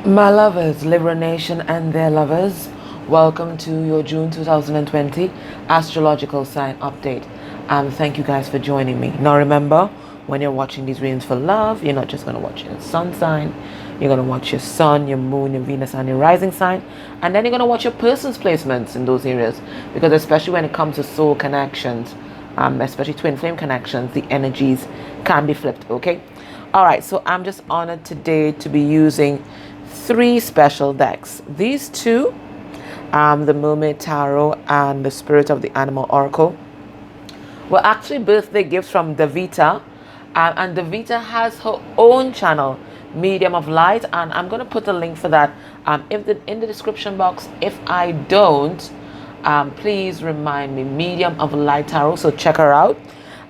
My lovers, Libra Nation and their lovers, welcome to your June 2020 astrological sign update. Thank you guys for joining me. Now remember, when you're watching these readings for love, you're not just going to watch your sun sign, you're going to watch your sun, your moon, your Venus, and your rising sign, and then you're going to watch your person's placements in those areas, because especially when it comes to soul connections, especially twin flame connections, the energies can be flipped, okay? All right, so I'm just honored today to be using three special decks. These two, the Mermaid Tarot and the Spirit of the Animal Oracle, were actually birthday gifts from Davita, and Davita has her own channel, Medium of Light, and I'm going to put a link for that in the description box. If I don't, please remind me, Medium of Light Tarot, so check her out.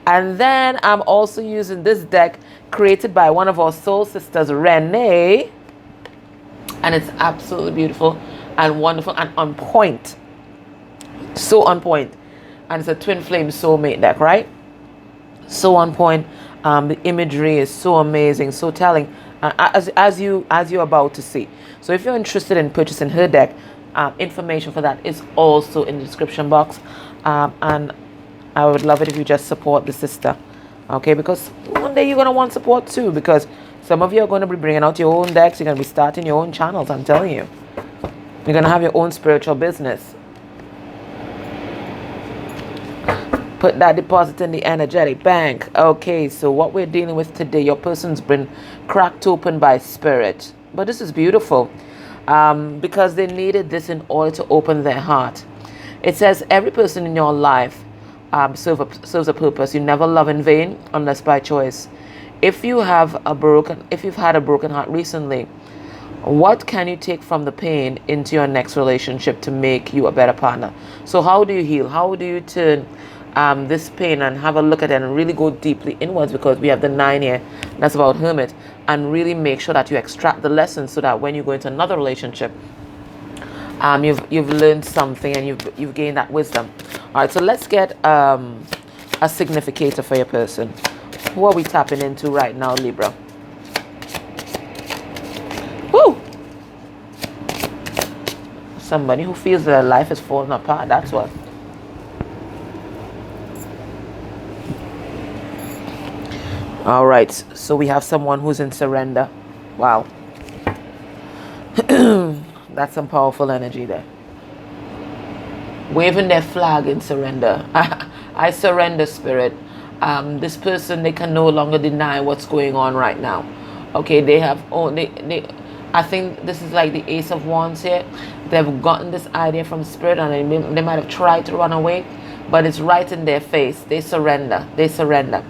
And then I'm also using this deck created by one of our soul sisters, Renee, and it's absolutely beautiful and wonderful and on point, so on point. And it's a twin flame soulmate deck, right? So on point. The imagery is so amazing, so telling, as you're about to see. So if you're interested in purchasing her deck, information for that is also in the description box, and I would love it if you just support the sister, okay? Because one day you're going to want support too, because some of you are going to be bringing out your own decks. You're going to be starting your own channels, I'm telling you. You're going to have your own spiritual business. Put that deposit in the energetic bank. Okay, so what we're dealing with today, your person's been cracked open by spirit. But this is beautiful, because they needed this in order to open their heart. It says every person in your life serves a purpose. You never love in vain unless by choice. If you've had a broken heart recently, what can you take from the pain into your next relationship to make you a better partner? So how do you heal? How do you turn this pain and have a look at it and really go deeply inwards? Because we have the 9 here, that's about Hermit, and really make sure that you extract the lessons so that when you go into another relationship, you've learned something and you've gained that wisdom. All right, so let's get a significator for your person. Who are we tapping into right now, Libra? Woo! Somebody who feels their life is falling apart, that's what. All right, so we have someone who's in surrender. Wow. That's some powerful energy there. Waving their flag in surrender. I surrender, spirit. This person, they can no longer deny what's going on right now. Okay, I think this is like the Ace of Wands here. They've gotten this idea from spirit, and they might have tried to run away, but it's right in their face. They surrender. They surrender.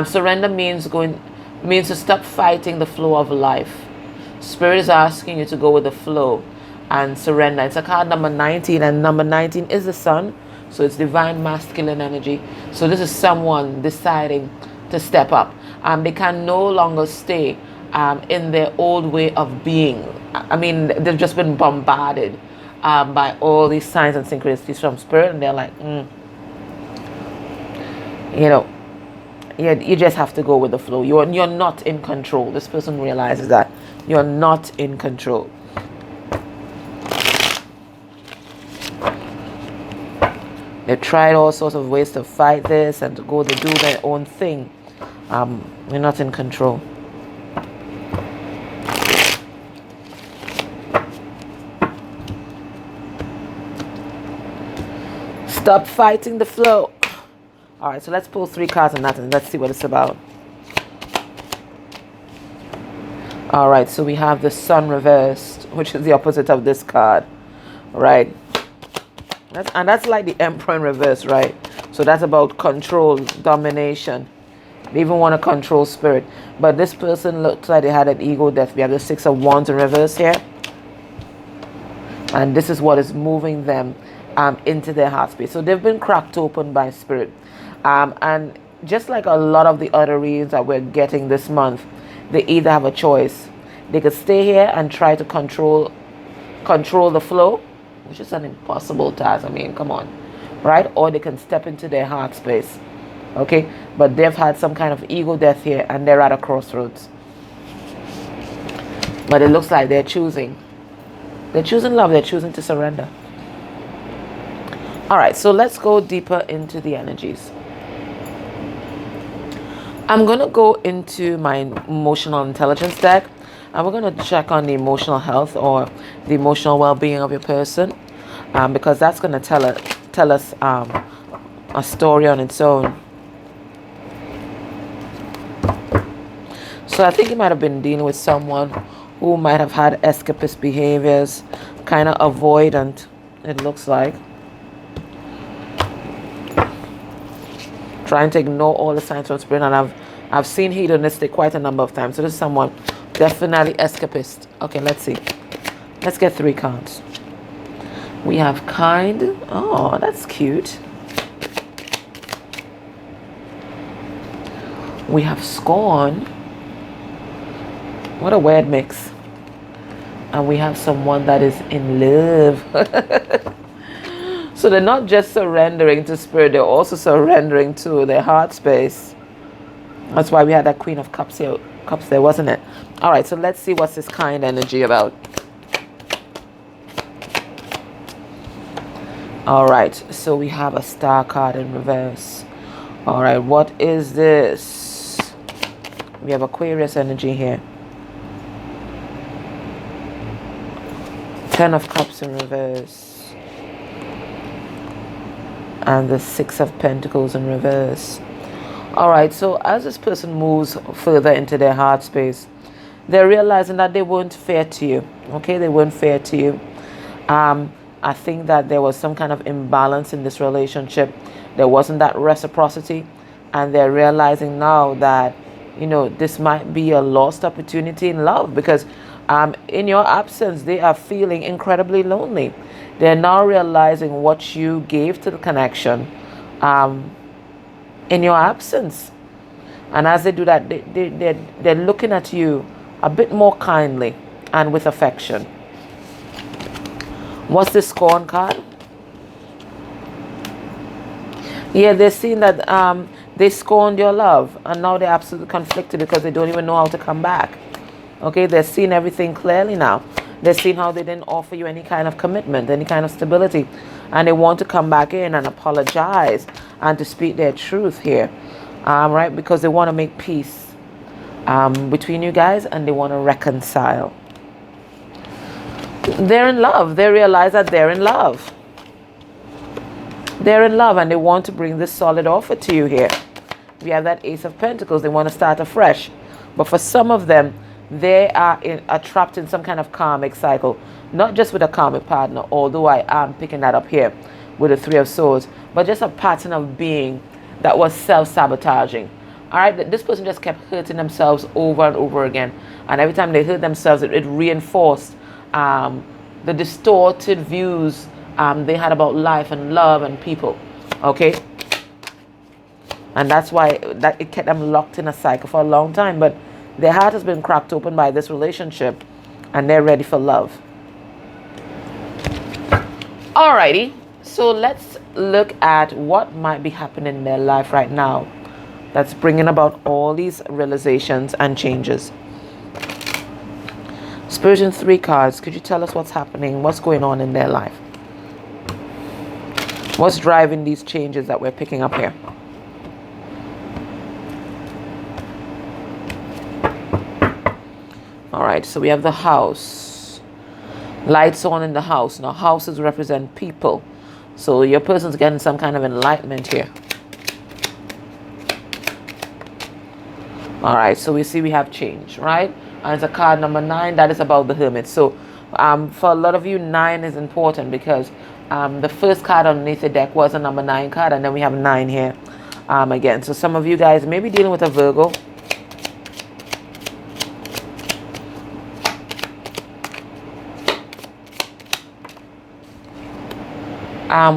Surrender means to stop fighting the flow of life. Spirit is asking you to go with the flow and surrender. It's a card number 19, and number 19 is the sun. So it's divine masculine energy. So this is someone deciding to step up. They can no longer stay in their old way of being. I mean, they've just been bombarded by all these signs and synchronicities from spirit, and they're like, you just have to go with the flow. You're not in control. This person realizes that you're not in control. They've tried all sorts of ways to fight this and to do their own thing. You're not in control. Stop fighting the flow. All right, so let's pull 3 cards on that and let's see what it's about. All right, so we have the Sun reversed, which is the opposite of this card, right? That's like the Emperor in reverse, right? So that's about control, domination. They even want to control spirit. But this person looks like they had an ego death. We have the 6 of Wands in reverse here. And this is what is moving them into their heart space. So they've been cracked open by spirit. And just like a lot of the other readings that we're getting this month, they either have a choice. They could stay here and try to control the flow, which is an impossible task. I mean, come on, right? Or they can step into their heart space, okay? But they've had some kind of ego death here, and they're at a crossroads. But it looks like they're choosing. They're choosing love. They're choosing to surrender. All right, so let's go deeper into the energies. I'm going to go into my emotional intelligence deck, and we're going to check on the emotional health or the emotional well-being of your person, because that's going to tell us a story on its own. So I think you might have been dealing with someone who might have had escapist behaviors, kind of avoidant, it looks like. Trying to ignore all the signs from spirit, and I've seen hedonistic quite a number of times. So this is someone definitely escapist. Okay, let's see. Let's get 3 cards. We have kind. Oh, that's cute. We have scorn. What a weird mix. And we have someone that is in love. So they're not just surrendering to spirit, they're also surrendering to their heart space. That's why we had that Queen of Cups here, Cups there, wasn't it? All right, so let's see what's this kind energy about. All right, so we have a Star card in reverse. All right, what is this? We have Aquarius energy here. 10 of Cups in reverse. And the 6 of Pentacles in reverse. All right, so as this person moves further into their heart space, they're realizing that they weren't fair to you. Okay, they weren't fair to you. I think that there was some kind of imbalance in this relationship. There wasn't that reciprocity, and they're realizing now that, you know, this might be a lost opportunity in love, because in your absence, they are feeling incredibly lonely. They're now realizing what you gave to the connection in your absence. And as they do that, they're looking at you a bit more kindly and with affection. What's the Scorn card? Yeah, they're seeing that they scorned your love, and now they're absolutely conflicted because they don't even know how to come back. Okay, they're seeing everything clearly now. They're seeing how they didn't offer you any kind of commitment, any kind of stability. And they want to come back in and apologize and to speak their truth here. Right? Because they want to make peace between you guys, and they want to reconcile. They're in love. They realize that they're in love. They're in love, and they want to bring this solid offer to you here. We have that Ace of Pentacles. They want to start afresh. But for some of them, they are trapped in some kind of karmic cycle, not just with a karmic partner, although I am picking that up here with the 3 of Swords, but just a pattern of being that was self-sabotaging. All right, this person just kept hurting themselves over and over again, and every time they hurt themselves, it reinforced the distorted views they had about life and love and people. Okay, and that's why it kept them locked in a cycle for a long time. But their heart has been cracked open by this relationship, and they're ready for love. Alrighty, so let's look at what might be happening in their life right now that's bringing about all these realizations and changes. Spirit in 3 cards, could you tell us what's happening, what's going on in their life? What's driving these changes that we're picking up here? All right, so we have the House. Lights on in the house. Now, houses represent people. So your person's getting some kind of enlightenment here. All right, so we see we have change, right? And it's a card number 9. That is about the Hermit. So for a lot of you, 9 is important because the first card underneath the deck was a number 9 card. And then we have 9 here again. So some of you guys may be dealing with a Virgo.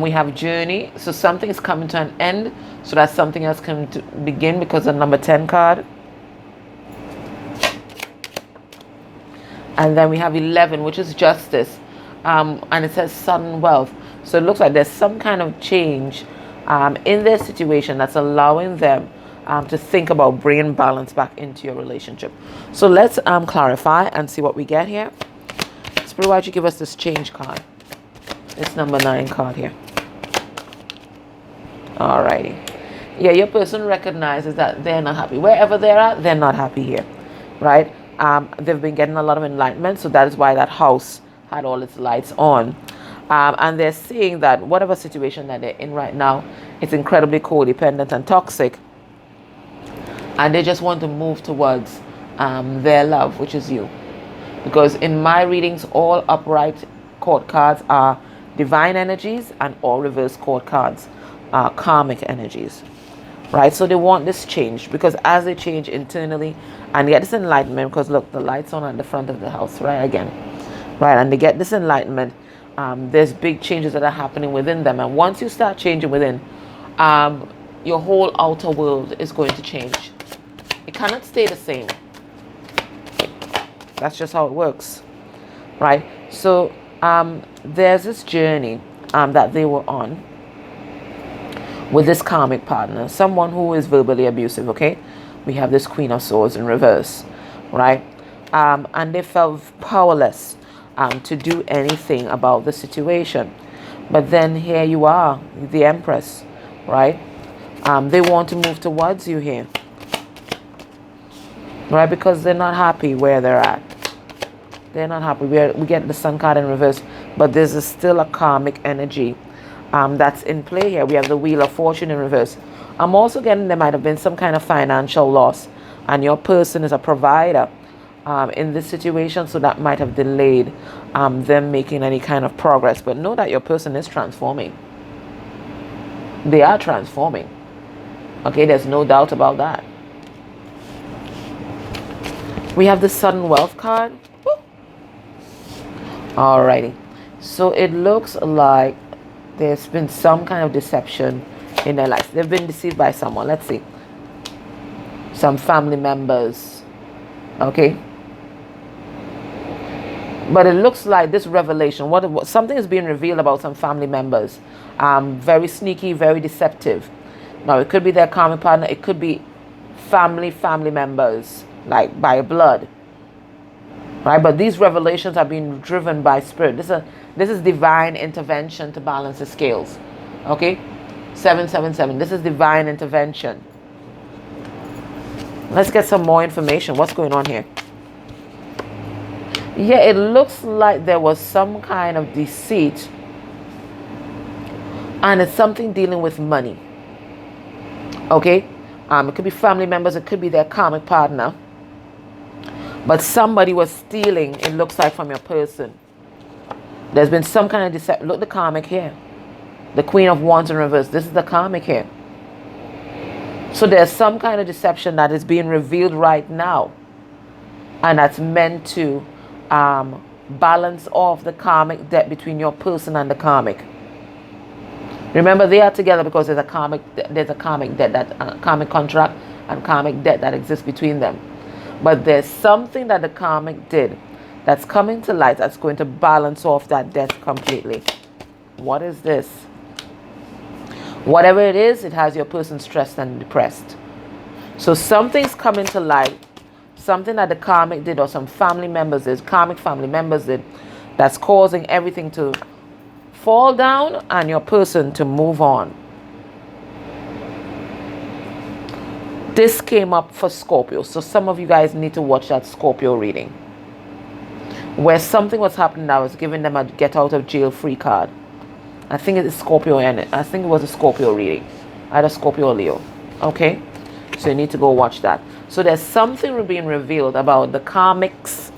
We have Journey, so something is coming to an end, so that something else can begin, because the number 10 card. And then we have 11, which is Justice, and it says sudden wealth. So it looks like there's some kind of change in their situation that's allowing them to think about bringing balance back into your relationship. So let's clarify and see what we get here. Spirit, why don't you give us this change card? It's number 9 card here. Alrighty. Yeah, your person recognizes that they're not happy. Wherever they're at, they're not happy here. Right? They've been getting a lot of enlightenment, so that is why that house had all its lights on. And they're seeing that whatever situation that they're in right now, it's incredibly codependent and toxic. And they just want to move towards their love, which is you. Because in my readings, all upright court cards are divine energies, and all reverse court cards are karmic energies. Right? So they want this change, because as they change internally and get this enlightenment, because look, the light's on at the front of the house, right? Again, right? And they get this enlightenment, there's big changes that are happening within them. And once you start changing within, your whole outer world is going to change. It cannot stay the same. That's just how it works, right? So there's this journey that they were on with this karmic partner, someone who is verbally abusive, okay? We have this Queen of Swords in reverse, right? And they felt powerless to do anything about the situation. But then here you are, the Empress, right? They want to move towards you here, right? Because they're not happy where they're at. They're not happy. We get the Sun card in reverse, but there's still a karmic energy that's in play here. We have the Wheel of Fortune in reverse. I'm also getting there might have been some kind of financial loss, and your person is a provider in this situation, so that might have delayed them making any kind of progress. But know that your person is transforming. They are transforming. Okay, there's no doubt about that. We have the Sudden Wealth card. Woo. Alrighty. So it looks like there's been some kind of deception in their lives. They've been deceived by someone. Let's see. Some family members. Okay. But it looks like this revelation, what something is being revealed about some family members. Very sneaky, very deceptive. Now, it could be their karmic partner. It could be family members, like by blood. Right? But these revelations are being driven by spirit. This is divine intervention to balance the scales. Okay? 777. This is divine intervention. Let's get some more information. What's going on here? Yeah, it looks like there was some kind of deceit. And it's something dealing with money. Okay? It could be family members. It could be their karmic partner. But somebody was stealing, it looks like, from your person. There's been some kind of deception. Look, the karmic here. The Queen of Wands in reverse. This is the karmic here. So there's some kind of deception that is being revealed right now. And that's meant to balance off the karmic debt between your person and the karmic. Remember, they are together because there's a karmic debt, that karmic contract and karmic debt that exists between them. But there's something that the karmic did that's coming to light that's going to balance off that debt completely. What is this? Whatever it is, it has your person stressed and depressed. So something's coming to light, something that the karmic did or some family members did, karmic family members did, that's causing everything to fall down and your person to move on. This came up for Scorpio, so some of you guys need to watch that Scorpio reading, where something was happening that was giving them a get out of jail free card. I think it is Scorpio, and I think it was a Scorpio reading, either Scorpio or Leo. Okay, so you need to go watch that. So there's something being revealed about the karmics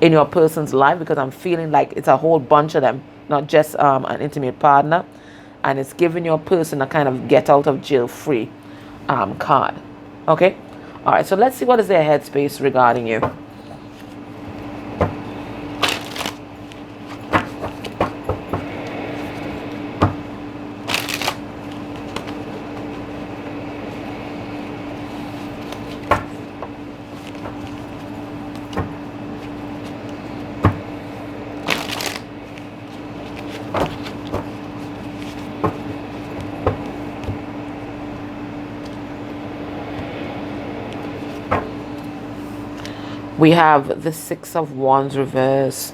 in your person's life, because I'm feeling like it's a whole bunch of them, not just an intimate partner, and it's giving your person a kind of get out of jail free card. Okay, all right, so let's see what is their headspace regarding you. We have the Six of Wands reverse.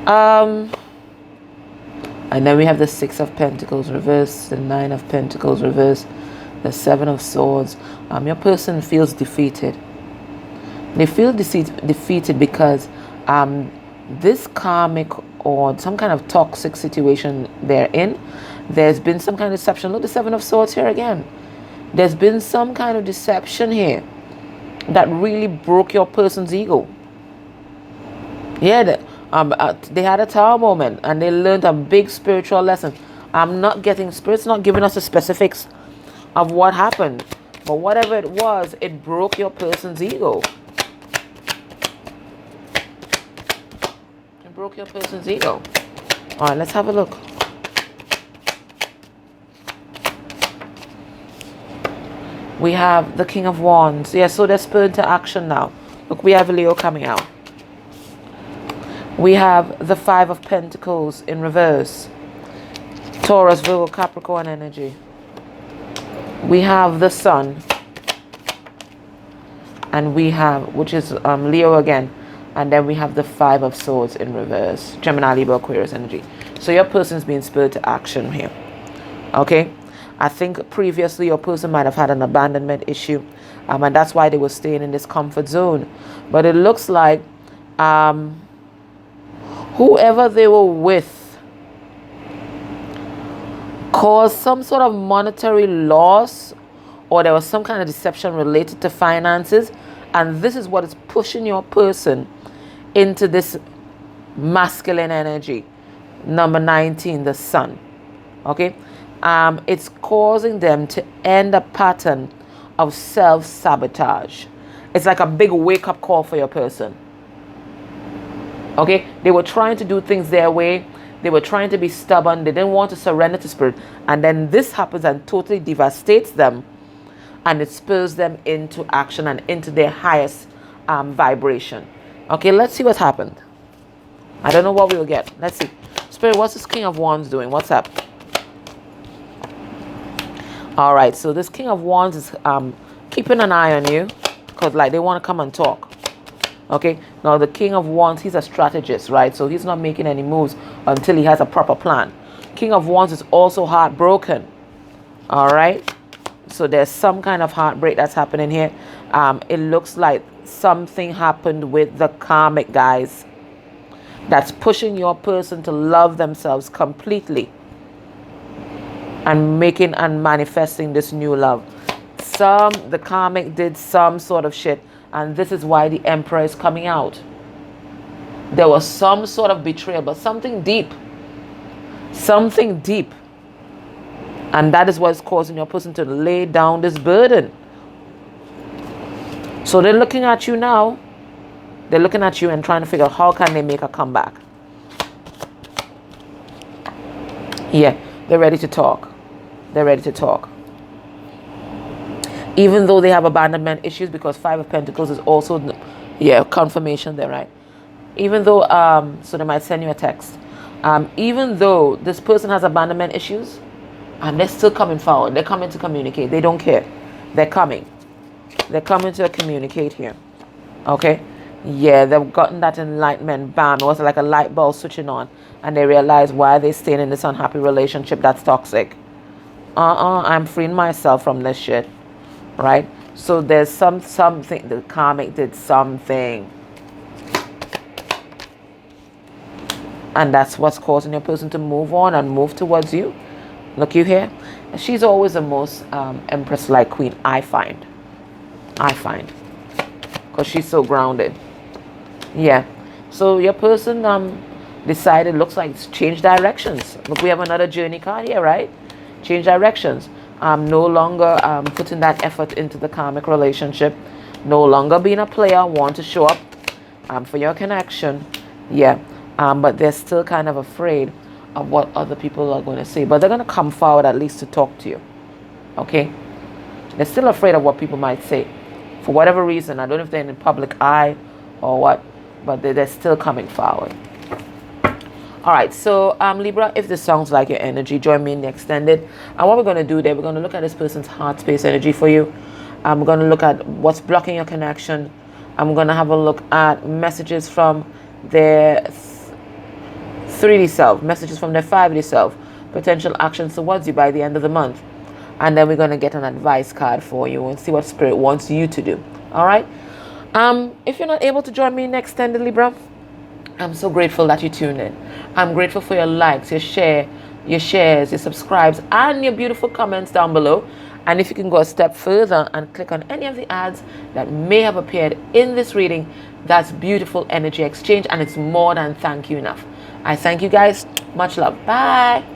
And then we have the Six of Pentacles reverse, the Nine of Pentacles reverse, the Seven of Swords. Your person feels defeated. They feel defeated because this karmic or some kind of toxic situation they're in, there's been some kind of deception. Look, the Seven of Swords here again. There's been some kind of deception here that really broke your person's ego. Yeah, they had a tower moment and they learned a big spiritual lesson. Spirit's not giving us the specifics of what happened, but whatever it was, it broke your person's ego. It broke your person's ego. All right, let's have a look. We have the King of Wands. Yeah, so they're spurred into action now. Look, we have Leo coming out. We have the Five of Pentacles in reverse. Taurus, Virgo, Capricorn energy. We have the Sun. And we have, which is Leo again. And then we have the Five of Swords in reverse. Gemini, Libra, Aquarius energy. So your person's being spurred to action here. Okay? I think previously your person might have had an abandonment issue. And that's why they were staying in this comfort zone. But it looks like whoever they were with caused some sort of monetary loss, or there was some kind of deception related to finances, and this is what is pushing your person into this masculine energy. Number 19, the Sun. Okay, it's causing them to end a pattern of self-sabotage. It's like a big wake-up call for your person. Okay, they were trying to do things their way. They were trying to be stubborn. They didn't want to surrender to spirit. And then this happens and totally devastates them. And it spurs them into action and into their highest vibration. Okay, let's see what happened. I don't know what we'll get. Let's see. Spirit, what's this King of Wands doing? What's up? All right, so this King of Wands is keeping an eye on you because like they want to come and talk. Okay, now the King of Wands, he's a strategist, right? So he's not making any moves until he has a proper plan. King of Wands is also heartbroken. All right, so there's some kind of heartbreak that's happening here. It looks like something happened with the karmic, guys, that's pushing your person to love themselves completely and making and manifesting this new love. The karmic did some sort of shit. And this is why the Emperor is coming out. There was some sort of betrayal, but something deep. Something deep. And that is what's causing your person to lay down this burden. So they're looking at you now. They're looking at you and trying to figure out how can they make a comeback. Yeah, they're ready to talk. They're ready to talk. Even though they have abandonment issues, because Five of Pentacles is also, confirmation there, right? Even though, so they might send you a text. Even though this person has abandonment issues, and they're still coming forward. They're coming to communicate. They don't care. They're coming. They're coming to communicate here. Okay? Yeah, they've gotten that enlightenment. Bam. It was like a light bulb switching on. And they realize why they're staying in this unhappy relationship that's toxic. I'm freeing myself from this shit. Right? So there's something, the karmic did something. And that's what's causing your person to move on and move towards you. Look, you here? She's always the most Empress-like queen, I find. Because she's so grounded. Yeah. So your person decided, looks like it's changed directions. Look, we have another journey card here, right? Change directions. No longer putting that effort into the karmic relationship. No longer being a player. Want to show up for your connection. Yeah. But they're still kind of afraid of what other people are going to say. But they're going to come forward at least to talk to you. Okay? They're still afraid of what people might say. For whatever reason. I don't know if they're in the public eye or what. But they're still coming forward. Alright, so Libra, if this sounds like your energy, join me in the extended. And what we're going to do there, we're going to look at this person's heart space energy for you. We're going to look at what's blocking your connection. I'm going to have a look at messages from their 3D self, messages from their 5D self, potential actions towards you by the end of the month. And then we're going to get an advice card for you and see what Spirit wants you to do. All right. If you're not able to join me next Extended Libra, I'm so grateful that you tuned in. I'm grateful for your likes, your shares, your subscribes, and your beautiful comments down below. And if you can go a step further and click on any of the ads that may have appeared in this reading, that's beautiful energy exchange, and it's more than thank you enough. I thank you guys. Much love. Bye.